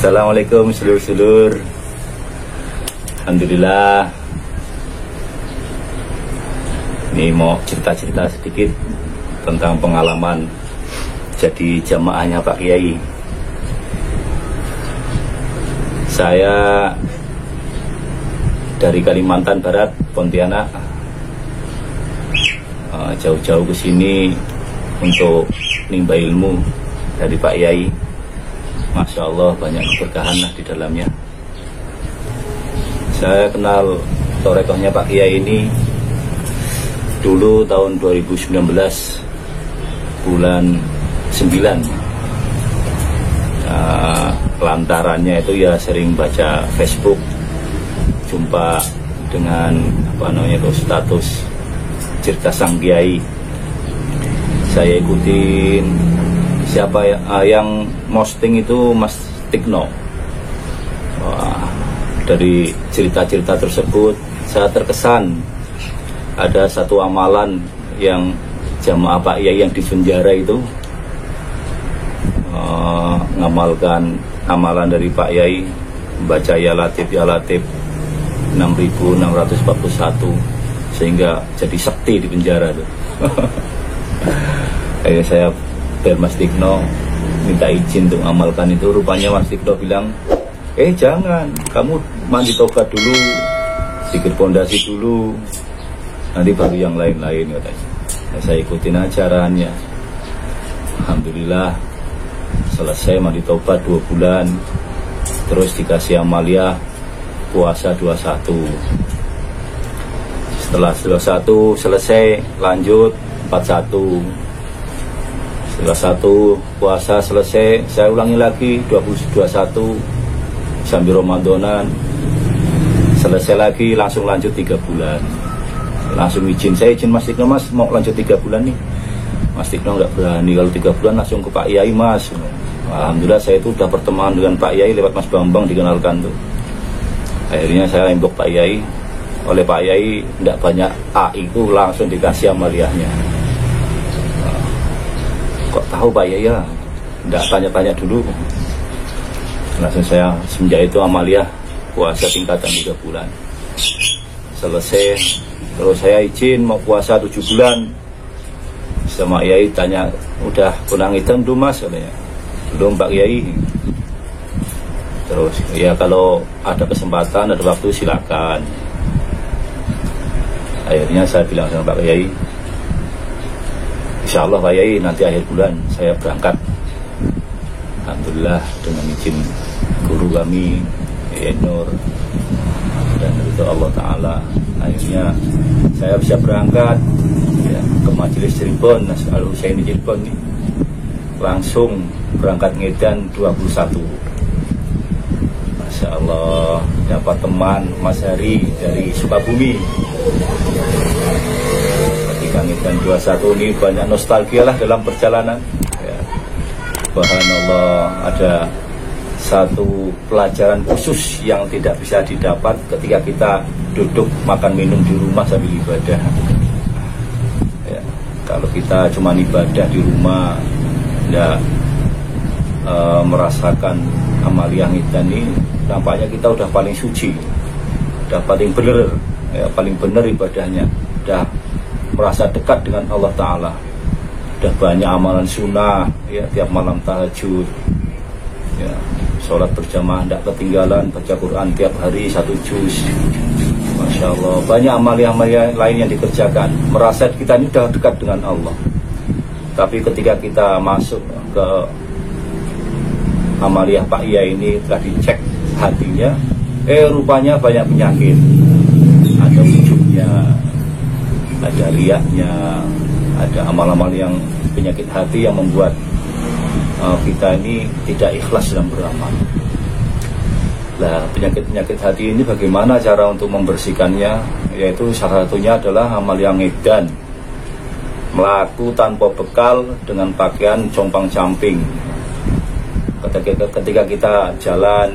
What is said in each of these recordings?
Assalamualaikum sedulur-sedulur. Alhamdulillah. Ini mau cerita-cerita sedikit tentang pengalaman jadi jamaahnya Pak Kiai. Saya dari Kalimantan Barat, Pontianak, jauh-jauh ke sini untuk nimba ilmu dari Pak Kiai. Masya Allah, banyak keberkahan lah di dalamnya. Saya kenal torekohnya Pak Kiai ini dulu tahun 2019 bulan 9. Lantarannya itu ya sering baca Facebook, jumpa dengan status cerita sang Kiai. Saya ikutin. Siapa yang posting itu Mas Tikno. Wah, dari cerita-cerita tersebut saya terkesan. Ada satu amalan yang jamaah Pak Kiai yang di penjara itu ngamalkan amalan dari Pak Kiai, membaca ya Latif 6641 sehingga jadi sakti di penjara tuh. Kayak saya Mas Tikno minta izin untuk mengamalkan itu. Rupanya Mas Tikno bilang, jangan, kamu mandi tobat dulu, bikin pondasi dulu, nanti baru yang lain-lain katanya. Saya ikutin ajarannya. Alhamdulillah selesai mandi tobat 2 bulan, terus dikasih amalia puasa 21. Setelah 21 selesai, lanjut 41. Setelah 1 puasa selesai, saya ulangi lagi 21 sambil Ramadanan. Selesai lagi, langsung lanjut 3 bulan. Langsung izin, saya izin Mas Tikno, Mas mau lanjut 3 bulan nih. Mas Tikno nggak berani, kalau 3 bulan langsung ke Pak Kiai Mas. Alhamdulillah saya itu udah pertemuan dengan Pak Kiai lewat Mas Bambang, dikenalkan tuh. Akhirnya saya embok Pak Kiai. Oleh Pak Kiai tidak banyak AI itu langsung dikasih amaliahnya. Kok tahu Pak Kiai ya? Tidak tanya-tanya dulu. Langsung saya semenjak itu amaliah puasa tingkatan 3 bulan. Selesai, terus saya izin mau puasa 7 bulan. Sama Kiai tanya, udah kunang hitam belum Mas? Katanya, belum Pak Kiai. Terus ya kalau ada kesempatan, ada waktu silakan. Akhirnya saya bilang sama Pak Kiai, insya Allah Pak Kiai nanti akhir bulan saya berangkat. Alhamdulillah dengan izin guru kami Kiai Nur dan itu Allah Ta'ala, akhirnya saya bisa berangkat ya, ke Majelis Cirebon, Al Husaini Cirebon nih. Langsung berangkat ngedan 21. Masya Allah, dapat teman Mas Hari dari Sukabumi. Dan 21 ini banyak nostalgia lah dalam perjalanan ya. Subhanallah, ada satu pelajaran khusus yang tidak bisa didapat ketika kita duduk makan minum di rumah sambil ibadah ya. Kalau kita cuma ibadah di rumah tidak merasakan amaliah ngidan ini, nampaknya kita udah paling suci, udah paling bener ya, paling bener ibadahnya, udah merasa dekat dengan Allah Ta'ala. Udah banyak amalan sunnah ya, tiap malam tahajud ya, sholat berjamaah tidak ketinggalan, baca Quran tiap hari 1 juz. Masya Allah, banyak amalia-amalia lain yang dikerjakan, merasa kita ini udah dekat dengan Allah. Tapi ketika kita masuk ke amaliah Pak Kiai ini, telah dicek hatinya, rupanya banyak penyakit. Ada ujubnya, ada riaknya, ada amal-amal yang penyakit hati yang membuat kita ini tidak ikhlas dalam beramal. Nah, penyakit-penyakit hati ini bagaimana cara untuk membersihkannya? Yaitu salah satunya adalah amal yang edan, melaku tanpa bekal dengan pakaian compang-camping. Ketika kita jalan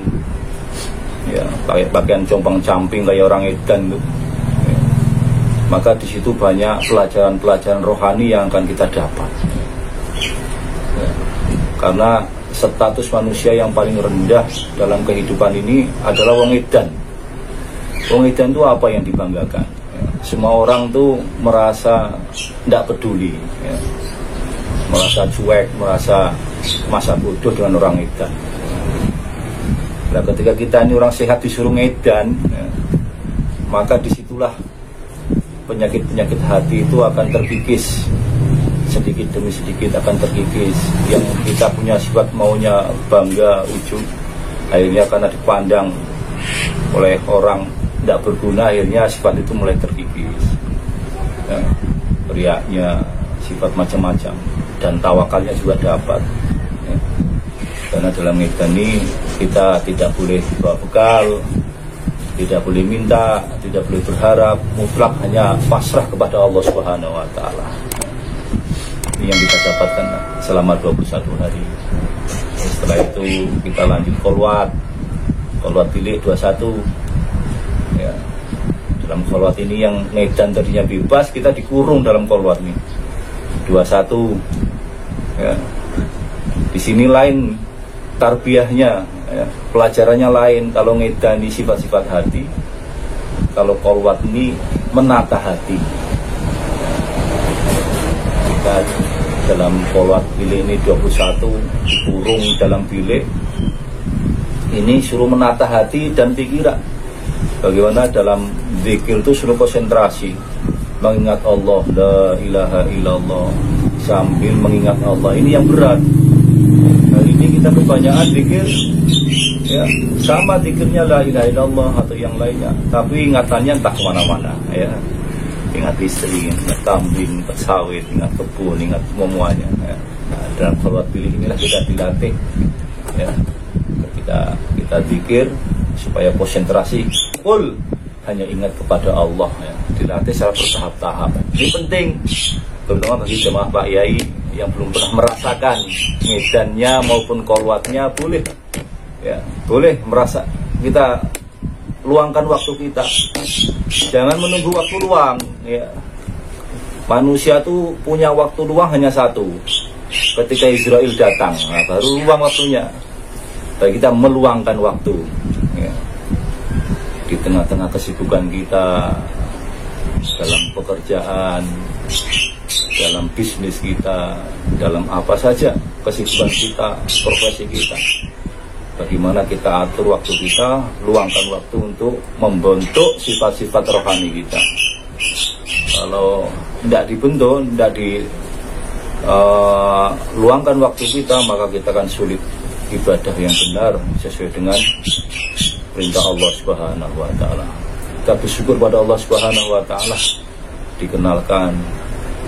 ya pakai pakaian compang-camping kayak orang edan tuh, maka di situ banyak pelajaran-pelajaran rohani yang akan kita dapat. Ya, karena status manusia yang paling rendah dalam kehidupan ini adalah wong edan. Wong edan itu apa yang dibanggakan? Ya, semua orang tuh merasa tidak peduli, ya, merasa cuek, merasa masa bodoh dengan orang edan. Nah, ketika kita ini orang sehat disuruh ngedan, ya, maka disitulah penyakit-penyakit hati itu akan terkikis, sedikit demi sedikit akan terkikis. Yang kita punya sifat maunya bangga, ujub, akhirnya karena dipandang oleh orang tidak berguna, akhirnya sifat itu mulai terkikis, ya, riaknya, sifat macam-macam, dan tawakalnya juga dapat, ya. Karena dalam ngedan ini kita tidak boleh bawa bekal, tidak boleh minta, tidak boleh berharap, mutlak hanya pasrah kepada Allah Subhanahu wa Ta'ala. Ini yang kita dapatkan selama 21 hari. Setelah itu kita lanjut kolwat bilik 21, ya. Dalam kolwat ini yang ngedan tadinya bebas, kita dikurung dalam kolwat ini 21, ya. Di sini lain tarbiyahnya, ya, pelajarannya lain. Kalau ngedani sifat-sifat hati, kalau kolwat ini menata hati. Kita dalam kolwat bilik ini 21 dikurung dalam bilik ini, suruh menata hati dan pikiran. Bagaimana dalam zikir itu suruh konsentrasi, mengingat Allah, la ilaha illallah, sambil mengingat Allah. Ini yang berat. Hari ini kita kebanyakan zikir, ya, sama zikirnya la ilaha illallah atau yang lainnya, tapi ingatannya entah kemana-mana, ya. Ingat istri, ingat kambing, ingat sawit, ingat kebun, ingat semuanya, ya. Nah, dalam kolwat pilih inilah kita dilatih, ya. Kita zikir supaya konsentrasi full hanya ingat kepada Allah, ya. Dilatih secara bertahap-tahap. Ini penting, terutama bagi jemaah Pak Yai yang belum pernah merasakan medannya maupun kolwatnya. Boleh, ya, boleh merasa. Kita luangkan waktu kita, jangan menunggu waktu luang, ya. Manusia tuh punya waktu luang hanya satu, ketika Israel datang, nah, baru luang waktunya. Bagi kita meluangkan waktu, ya, di tengah-tengah kesibukan kita dalam pekerjaan, dalam bisnis kita, dalam apa saja kesibukan kita, profesi kita. Bagaimana kita atur waktu kita, luangkan waktu untuk membentuk sifat-sifat rohani kita. Kalau tidak dibentuk, tidak luangkan waktu kita, maka kita akan sulit ibadah yang benar sesuai dengan perintah Allah Subhanahu wa Ta'ala. Kita bersyukur pada Allah Subhanahu wa Ta'ala, dikenalkan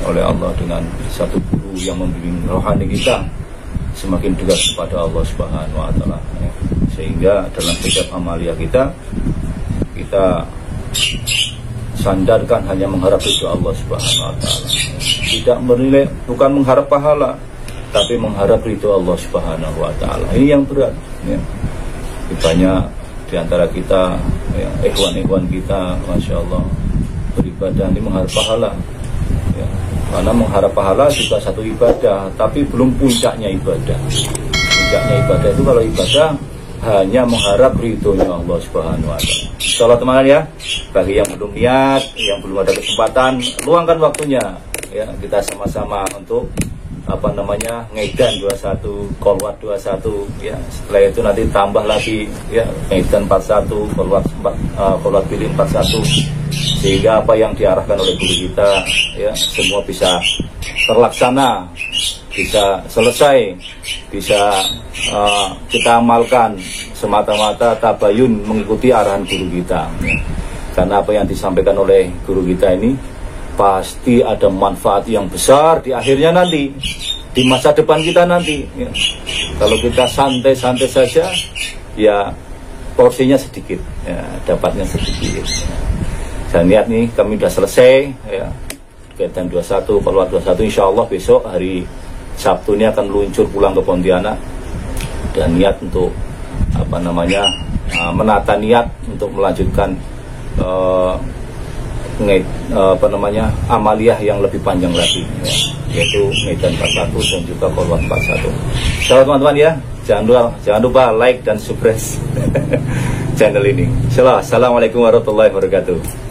oleh Allah dengan satu guru yang membimbing rohani kita semakin dekat kepada Allah Subhanahu wa Ta'ala, ya. Sehingga dalam setiap amalia kita sandarkan hanya mengharap ridho Allah Subhanahu wa Ta'ala. Tidak menilai, bukan mengharap pahala, tapi mengharap ridho Allah Subhanahu wa Ta'ala. Ini yang berat, ya. Banyak di antara kita, ya, ikhwan-ikhwan kita, Masya Allah, beribadah ini mengharap pahala, ya. Karena mengharap pahala juga satu ibadah, tapi belum puncaknya ibadah. Puncaknya ibadah itu kalau ibadah hanya mengharap ridhonya Allah Subhanahu wa Ta'ala. Insyaallah teman-teman, ya, bagi yang belum niat, yang belum ada kesempatan, luangkan waktunya, ya, kita sama-sama untuk ngedan 21, kolwat 21, ya. Setelah itu nanti tambah lagi, ya, ngedan 41, kolwat pilih 41, sehingga apa yang diarahkan oleh guru kita, ya, semua bisa terlaksana, bisa selesai, bisa kita amalkan semata-mata tabayun mengikuti arahan guru kita, ya. Karena apa yang disampaikan oleh guru kita ini pasti ada manfaat yang besar di akhirnya nanti, di masa depan kita nanti, ya. Kalau kita santai-santai saja, ya porsinya sedikit, ya, dapatnya sedikit, ya. Saya lihat nih kami sudah selesai, ya, kegiatan 21, kalau 21 insya Allah besok hari Sabtu ini akan luncur pulang ke Pontianak, dan niat untuk menata niat untuk melanjutkan amaliyah yang lebih panjang lagi, ya, yaitu Medan 41 dan juga Kolwat 41. Selamat teman-teman, ya, Jangan lupa like dan subscribe channel ini. Assalamualaikum warahmatullahi wabarakatuh.